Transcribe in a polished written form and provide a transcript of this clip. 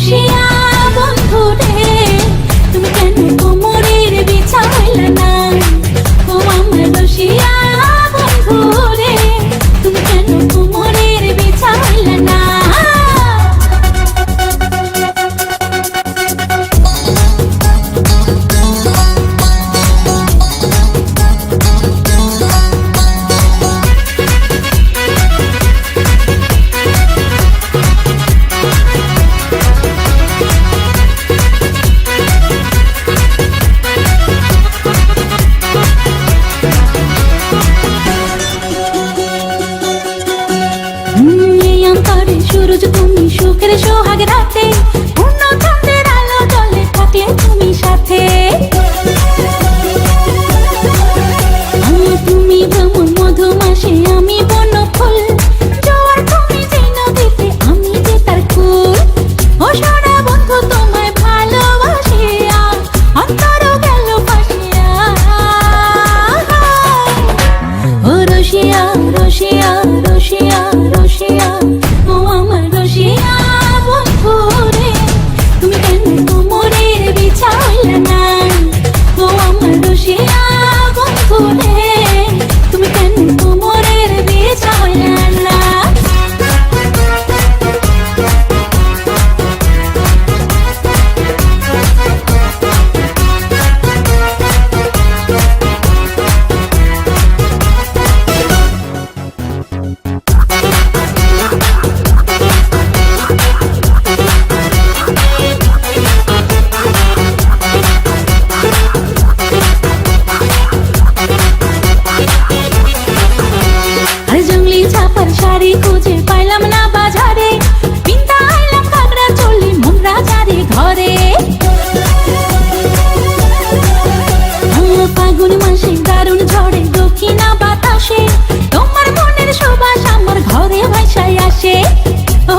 রসিয়া বন্ধু রে, তুমি কেন কোমরের বিছা হইলা না? ও আমার রসিয়া বন্ধু রে, তুমি কেন কোমরের বিছা হইলা না? সূরজ তুমি সুখের সোহাগ রাতে, পূর্ণ চন্দ্রের আলো জলে থাকলে তুমি সাথে। তুমি ভ্রমণ মধুমাসে, আমি বন ফুল, জোয়ার তুমি যে নদীতে, আমি যে তার কুল। ও সোনা বন্ধু তোমায় ভালোবাসিয়া অন্তর গেল ফাঁসিয়া। ও রসিয়া রসিয়া রসিয়া রসিয়া, ও আমার রসিয়া বন্ধু রে, তুমি কেন কোমরের বিছা হইলা না? ও আমার রসিয়া বন্ধু রে, তুমি কেন কোমরের বিছা হইলা না? শাড়ি খুঁজে পাইলাম না বাজারে, পিন্তা আইলাম ঘাগরা চলি মনরা যারে ঘরে। ফাগুন মাসে দারুণ ঝড়ে দক্ষিণা বাতাসে, তোমার মনের সুবাস আমার ঘরে ভাসায় আসে। ও